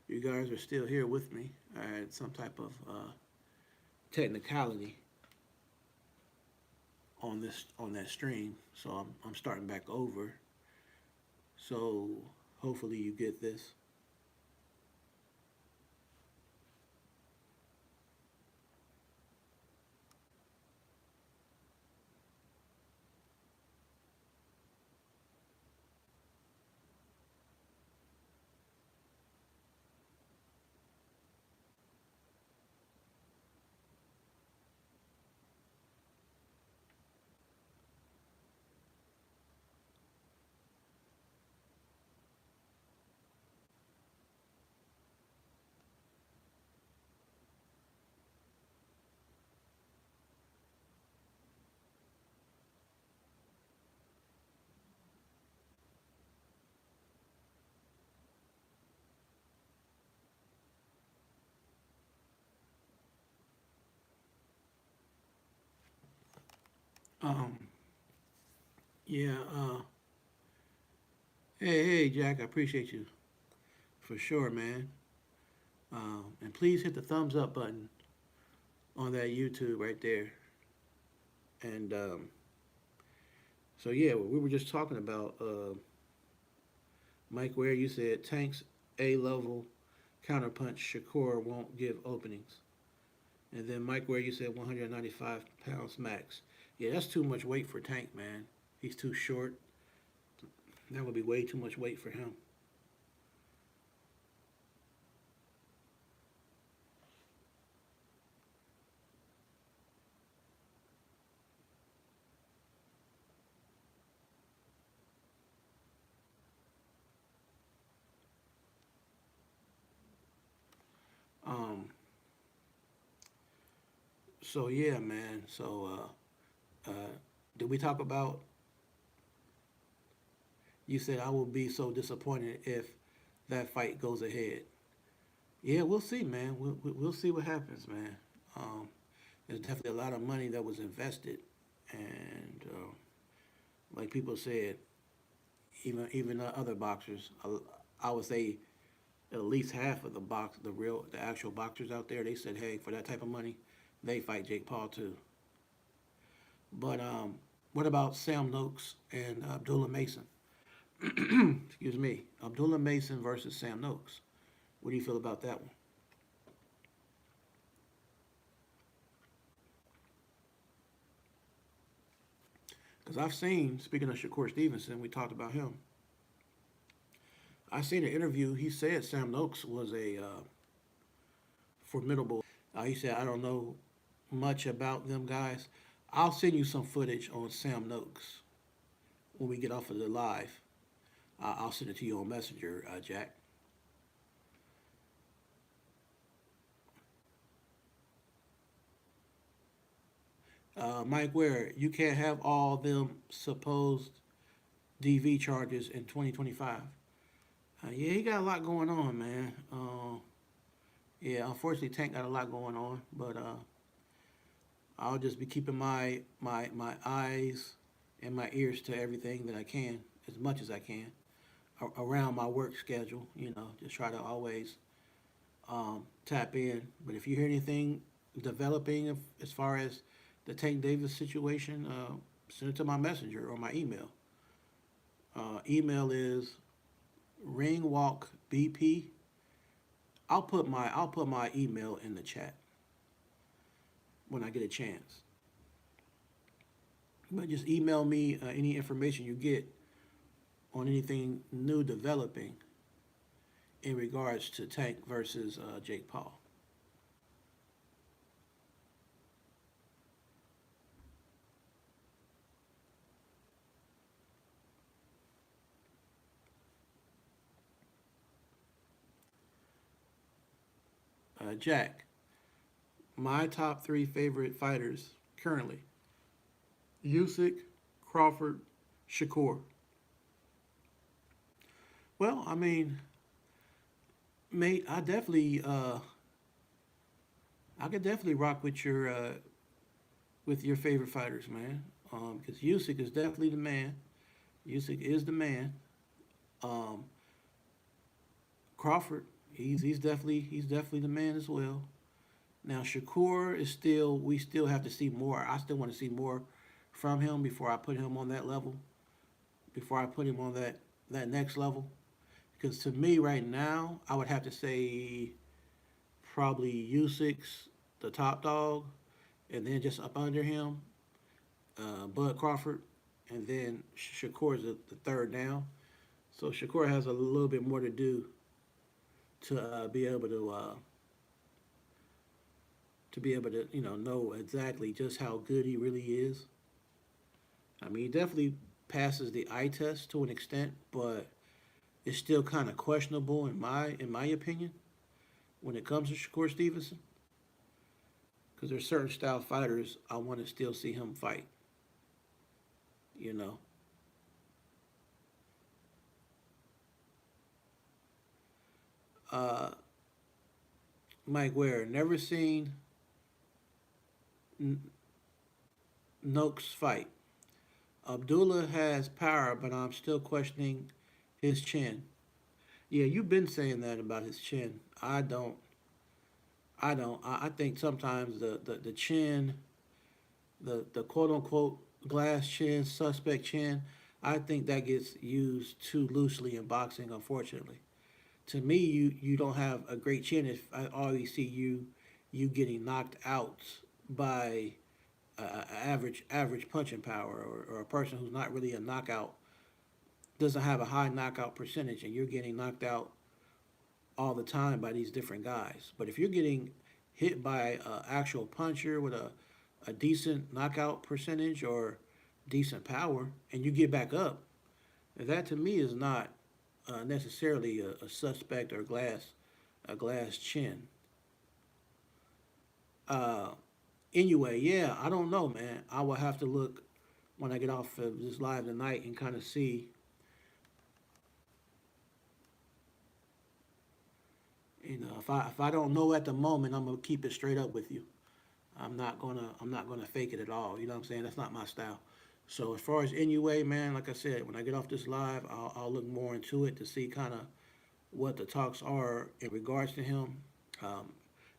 you guys are still here with me. I had some type of technicality on that stream, so I'm starting back over. So hopefully you get this. Um, yeah. Hey, Jack. I appreciate you for sure, man. And please hit the thumbs up button on that YouTube right there. And so yeah, we were just talking about Mike Ware. You said Tank's A level counterpunch Shakur won't give openings. And then Mike Ware, you said 195 pounds max. Yeah, that's too much weight for Tank, man. He's too short. That would be way too much weight for him. Um, so yeah, man. So did we talk about? You said I will be so disappointed if that fight goes ahead. Yeah, we'll see, man. We'll see what happens, man. Um, there's definitely a lot of money that was invested, and like people said, even other boxers, I would say at least half of the actual boxers out there, they said, hey, for that type of money, they fight Jake Paul too. But what about Sam Noakes and Abdullah Mason? Excuse me, Abdullah Mason versus Sam Noakes. What do you feel about that one? Because I've seen, speaking of Shakur Stevenson, we talked about him. I seen an interview. He said Sam Noakes was a formidable. He said, I don't know much about them guys. I'll send you some footage on Sam Noakes when we get off of the live. I'll send it to you on Messenger, Jack. Mike Ware, you can't have all them supposed DV charges in 2025. Yeah, he got a lot going on, man. Yeah, unfortunately, Tank got a lot going on, but I'll just be keeping my eyes and my ears to everything that I can, as much as I can, around my work schedule. Just try to always tap in. But if you hear anything developing as far as the Tank Davis situation, send it to my messenger or my email. Email is ringwalkbp. I'll put my email in the chat when I get a chance. But just email me any information you get on anything new developing in regards to Tank versus Jake Paul. Jack, my top three favorite fighters currently: Usyk, Crawford, Shakur. Well, I mean, mate, I could definitely rock with your favorite fighters, man. Because Usyk is definitely the man. Usyk is the man. Um, Crawford. He's definitely the man as well. Now Shakur is still we still have to see more. I still want to see more from him before I put him on that level. Before I put him on that next level. Because to me right now, I would have to say probably Usyk, the top dog, and then just up under him, Bud Crawford, and then Shakur is the third down. So Shakur has a little bit more to do to be able to know exactly just how good he really is. I mean, he definitely passes the eye test to an extent, but it's still kind of questionable in my opinion when it comes to Shakur Stevenson because there's certain style fighters I want to still see him fight. You know, uh, Mike Ware never seen Noakes fight. Abdullah has power, but I'm still questioning his chin. Yeah, you've been saying that about his chin. I don't. I don't. I think sometimes the chin, the quote unquote glass chin, suspect chin, I think that gets used too loosely in boxing, unfortunately. To me, you don't have a great chin if I always see you getting knocked out by average punching power or a person who's not really a knockout doesn't have a high knockout percentage and you're getting knocked out all the time by these different guys. But if you're getting hit by an actual puncher with a decent knockout percentage or decent power and you get back up, that to me is not necessarily a suspect or a glass chin. Uh, anyway, yeah, I don't know, man. I will have to look when I get off of this live tonight and kind of see. If I don't know at the moment, I'm gonna keep it straight up with you. I'm not gonna fake it at all. You know what I'm saying? That's not my style. So as far as Inoue, man, like I said, when I get off this live, I'll look more into it to see kind of what the talks are in regards to him. Um,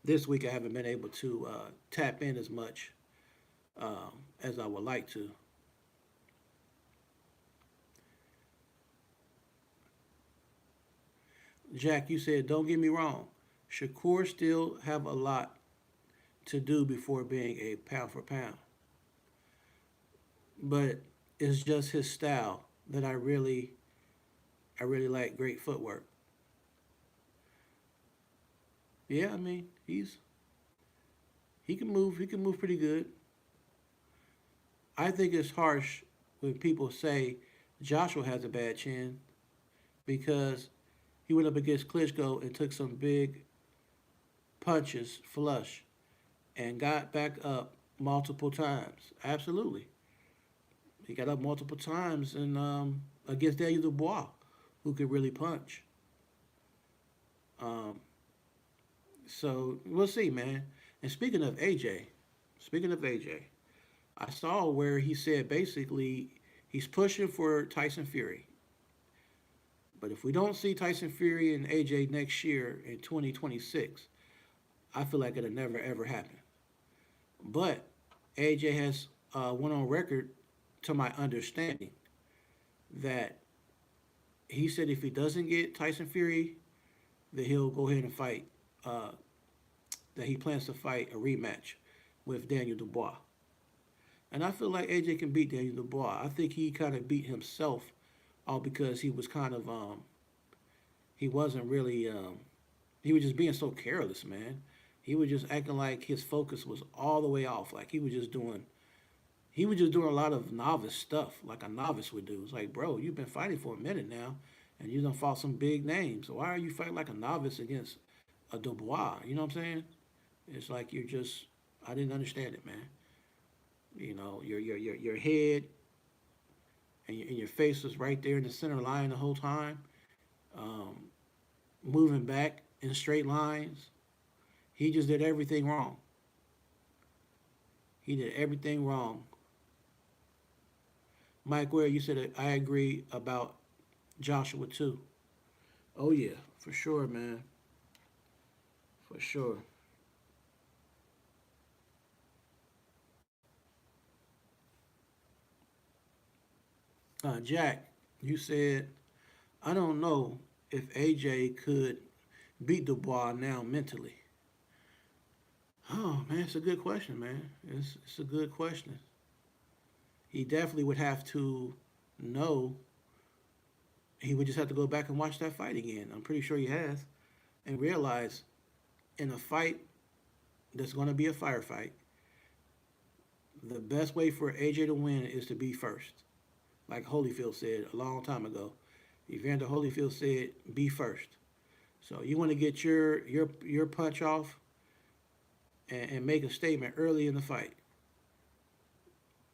this week I haven't been able to tap in as much as I would like to. Jack, you said don't get me wrong. Shakur still have a lot to do before being a pound for pound, but it's just his style that I really like. Great footwork. Yeah, I mean he can move pretty good. I think it's harsh when people say Joshua has a bad chin because he went up against Klitschko and took some big punches flush and got back up multiple times. Absolutely, he got up multiple times and against Daniel Dubois, who could really punch. Um, so we'll see, man. And speaking of AJ, I saw where he said basically he's pushing for Tyson Fury. But if we don't see Tyson Fury and AJ next year in 2026, I feel like it'll never ever happen. But AJ has went on record, to my understanding, that he said if he doesn't get Tyson Fury, that he'll go ahead and fight. That he plans to fight a rematch with Daniel Dubois. And I feel like AJ can beat Daniel Dubois. I think he kind of beat himself, all because he was kind of he wasn't really he was just being so careless, man. He was just acting like his focus was all the way off. Like he was just doing a lot of novice stuff, like a novice would do. It's like, bro, you've been fighting for a minute now, and you done fought some big names. So why are you fighting like a novice against a Dubois? You know what I'm saying? It's like you're just. I didn't understand it, man. Your head and your face was right there in the center line the whole time, um, moving back in straight lines. He just did everything wrong. He did everything wrong. Mike Ware, you said I agree about Joshua too. Oh yeah, for sure, man. for sure. Jack, you said, I don't know if AJ could beat Dubois now mentally. Oh man, it's a good question, man. It's a good question. He definitely would have to know. He would just have to go back and watch that fight again. I'm pretty sure he has, and realize in a fight that's going to be a firefight, the best way for AJ to win is to be first. Like Holyfield said a long time ago. Evander Holyfield said, "Be first." So you want to get your punch off and make a statement early in the fight.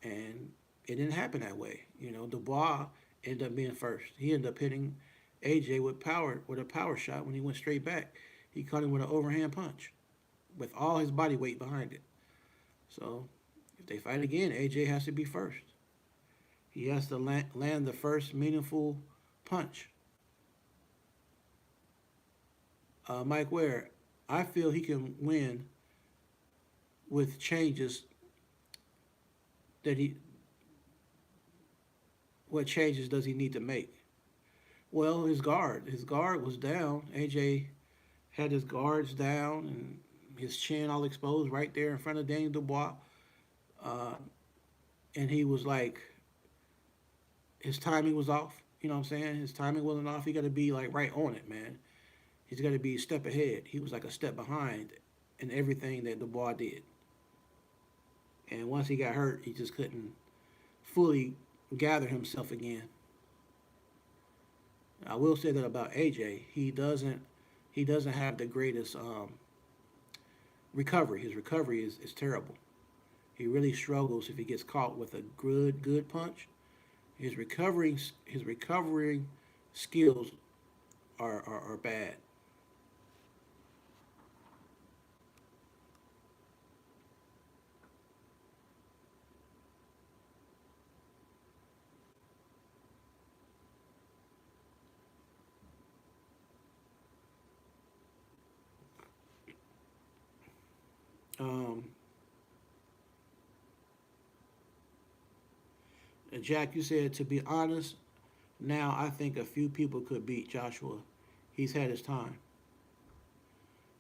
And it didn't happen that way. You know, Dubois ended up being first. He ended up hitting AJ with power with a power shot when he went straight back. He caught him with an overhand punch with all his body weight behind it. So if they fight again, AJ has to be first. He has to land the first meaningful punch. Mike Ware, I feel he can win with changes that he. What changes does he need to make? Well, his guard. His guard was down. AJ had his guards down and his chin all exposed right there in front of Daniel Dubois. Uh, and he was like, his timing was off. You know what I'm saying? His timing wasn't off. He got to be like right on it, man. He's got to be a step ahead. He was like a step behind in everything that Dubois did. And once he got hurt, he just couldn't fully gather himself again. I will say that about AJ. He doesn't have the greatest recovery. His recovery is terrible. He really struggles if he gets caught with a good punch. His recovering skills are bad. Um, Jack, you said to be honest. Now I think a few people could beat Joshua. He's had his time.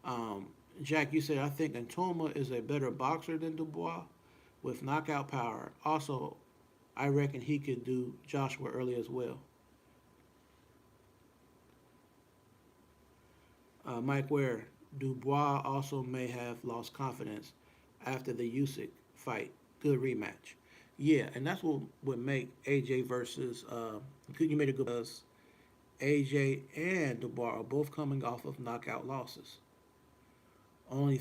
Um, Jack, you said I think Antoma is a better boxer than Dubois with knockout power. Also, I reckon he could do Joshua early as well. Mike Ware, Dubois also may have lost confidence after the Usyk fight. Good rematch. Yeah, and that's what would make AJ versus. You made a good because AJ and Dubois are both coming off of knockout losses. Only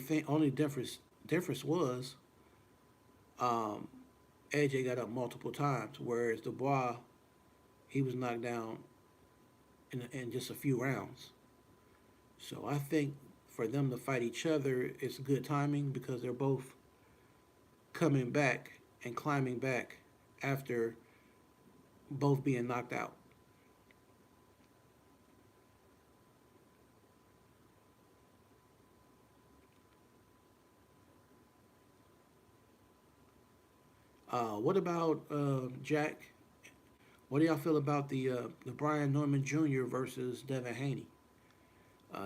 difference was um, AJ got up multiple times, whereas Dubois he was knocked down in just a few rounds. So I think for them to fight each other, it's good timing because they're both coming back and climbing back after both being knocked out. What about Jack? What do y'all feel about the Brian Norman Jr. versus Devin Haney?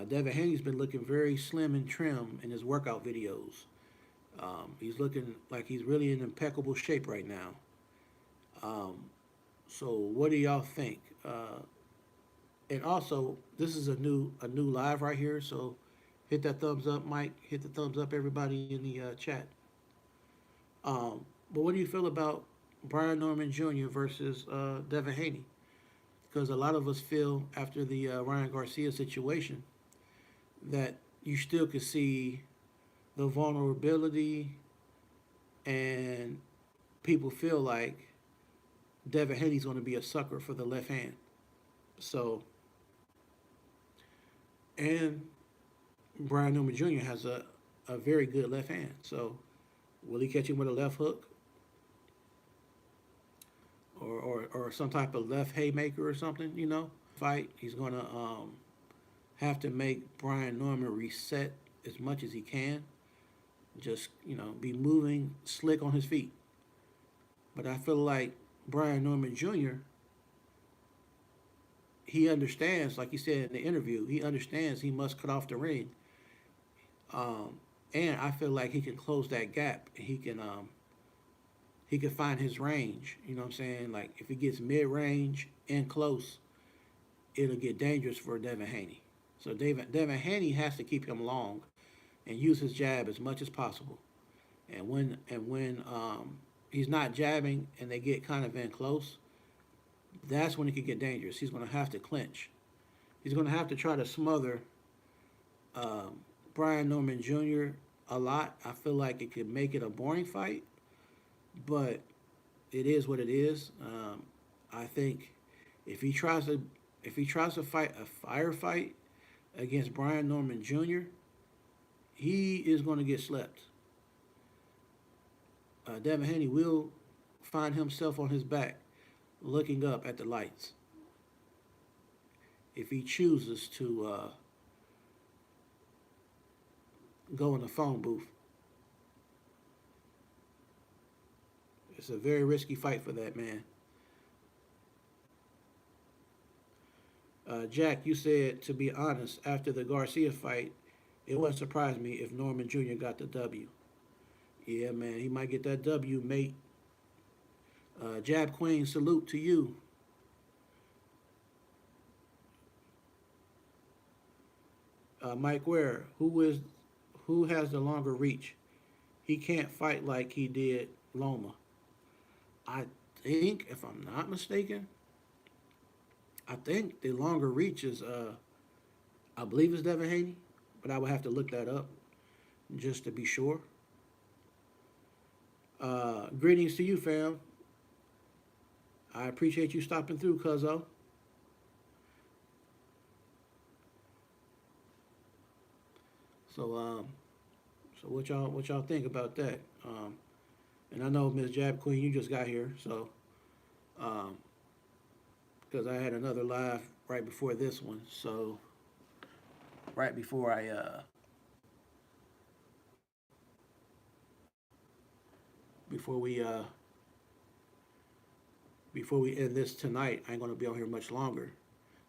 Devin Haney's been looking very slim and trim in his workout videos. He's looking like he's really in impeccable shape right now. Um, so what do y'all think? And also, this is a new live right here. So hit that thumbs up, Mike. Hit the thumbs up, everybody in the chat. But what do you feel about Brian Norman Jr. versus Devin Haney? Because a lot of us feel after the Ryan Garcia situation that you still could see the vulnerability, and people feel like Devin Haney's going to be a sucker for the left hand. So, and Brian Newman Jr. has a very good left hand. So, will he catch him with a left hook or some type of left haymaker or something? Fight. He's going to have to make Brian Norman reset as much as he can. Just, be moving slick on his feet. But I feel like Brian Norman Jr., he understands, like he said in the interview, he understands he must cut off the ring. Um, and I feel like he can close that gap. He can find his range. You know what I'm saying? Like if he gets mid range and close, it'll get dangerous for Devin Haney. So Devin Haney has to keep him long and use his jab as much as possible. And when he's not jabbing and they get kind of in close, that's when it could get dangerous. He's going to have to clinch. He's going to have to try to smother um, Brian Norman Jr. a lot. I feel like it could make it a boring fight, but it is what it is. I think if he tries to fight a firefight against Brian Norman Jr., he is going to get slept. Devin Haney will find himself on his back looking up at the lights if he chooses to go in the phone booth. It's a very risky fight for that man. Jack, you said, to be honest, after the Garcia fight, it wouldn't surprise me if Norman Jr. got the W. Yeah, man, he might get that W, mate. Jab Queen, salute to you. Mike Ware, who has the longer reach? He can't fight like he did Loma. I think, if I'm not mistaken, I think the longer reach is, I believe it's Devin Haney, but I would have to look that up just to be sure. Greetings to you, fam. I appreciate you stopping through, Cuzzo. So, so what y'all think about that? And I know Miss Jab Queen, you just got here, so because I had another live right before this one, so right before before we uh before we end this tonight, I ain't gonna be on here much longer.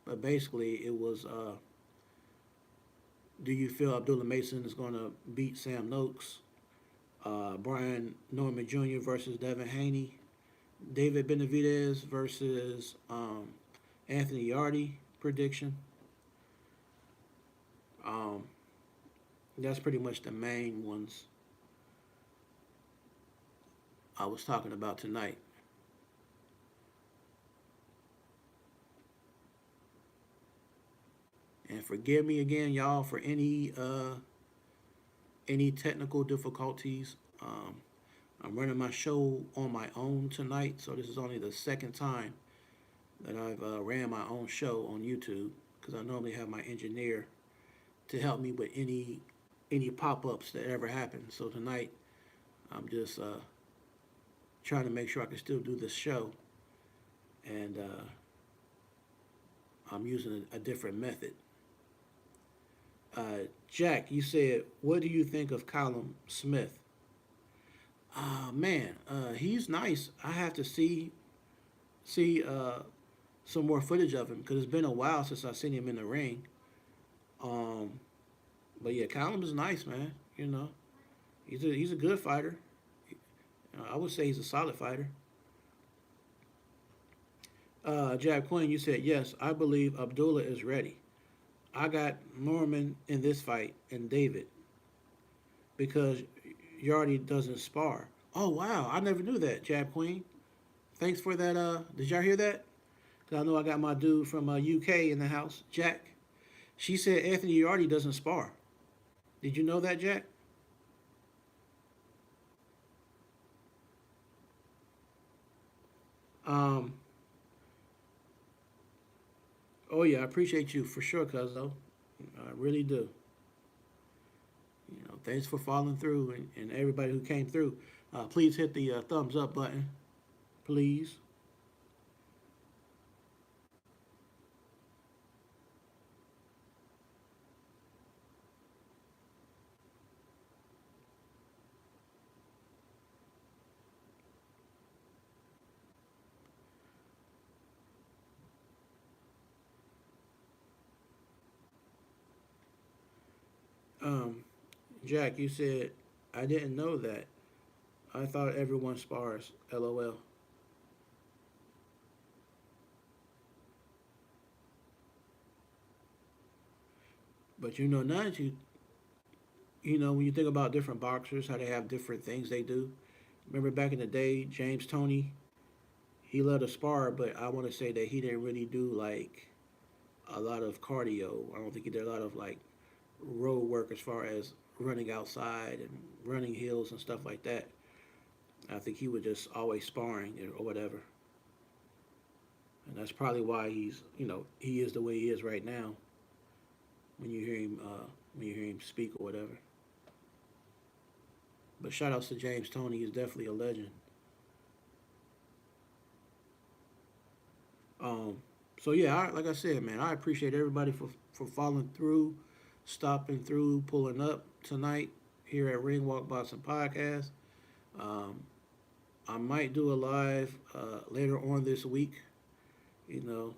But basically, it was, do you feel Abdullah Mason is gonna beat Sam Noakes? Brian Norman Jr. versus Devin Haney. David Benavidez versus Anthony Yardy prediction. Um, that's pretty much the main ones I was talking about tonight. And forgive me again, y'all, for any technical difficulties. I'm running my show on my own tonight, so this is only the second time that I've ran my own show on YouTube because I normally have my engineer to help me with any pop-ups that ever happen. So tonight, I'm just trying to make sure I can still do this show, and I'm using a different method. Jack, you said, what do you think of Callum Smith? Man, he's nice. I have to see some more footage of him because it's been a while since I've seen him in the ring. Um, but yeah, Callum is nice, man. He's a good fighter. I would say he's a solid fighter. Jab Quinn, you said yes. I believe Abdullah is ready. I got Norman in this fight and David because Yardy doesn't spar. Oh wow, I never knew that, Jab Queen. Thanks for that. Did y'all hear that? Cause I know I got my dude from UK in the house, Jack. She said Anthony Yardy doesn't spar. Did you know that, Jack? Um. Oh yeah, I appreciate you for sure, Cuzzo. I really do. Thanks for following through and everybody who came through. Please hit the thumbs up button, please. Um, Jack, you said I didn't know that. I thought everyone spars. LOL. But now that when you think about different boxers, how they have different things they do. Remember back in the day, James Toney, he loved to spar, but I want to say that he didn't really do like a lot of cardio. I don't think he did a lot of like road work as far as running outside and running hills and stuff like that. I think he was just always sparring or whatever, and that's probably why he is the way he is right now. When you hear him, speak or whatever. But shout outs to James Toney. He's definitely a legend. Um, so yeah, like I said, man, I appreciate everybody for following through, stopping through, pulling up tonight here at Ring Walk Boxing Podcast. Um, I might do a live later on this week, you know,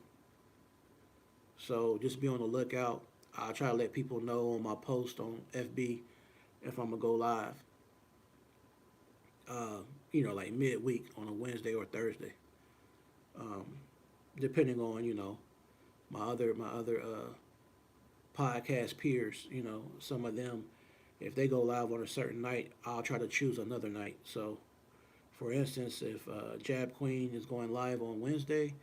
so just be on the lookout. I'll try to let people know on my post on FB if I'm gonna go live. Uh, like midweek on a Wednesday or Thursday, um, depending on my other podcast peers. Some of them, if they go live on a certain night, I'll try to choose another night. So, for instance, if Jab Queen is going live on Wednesday,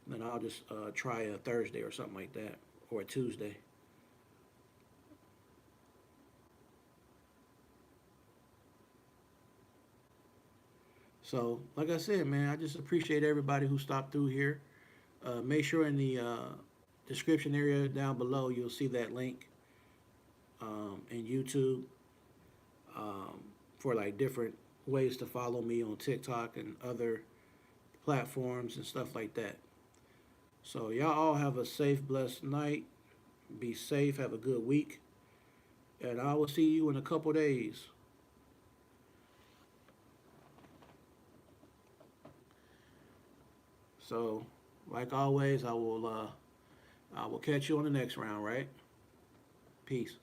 then I'll just try a Thursday or something like that, or a Tuesday. So, like I said, man, I just appreciate everybody who stopped through here. Make sure in the description area down below you'll see that link in YouTube um, for like different ways to follow me on TikTok and other platforms and stuff like that. So y'all all have a safe, blessed night. Be safe. Have a good week, and I will see you in a couple days. So, like always, I will catch you on the next round. Right? Peace.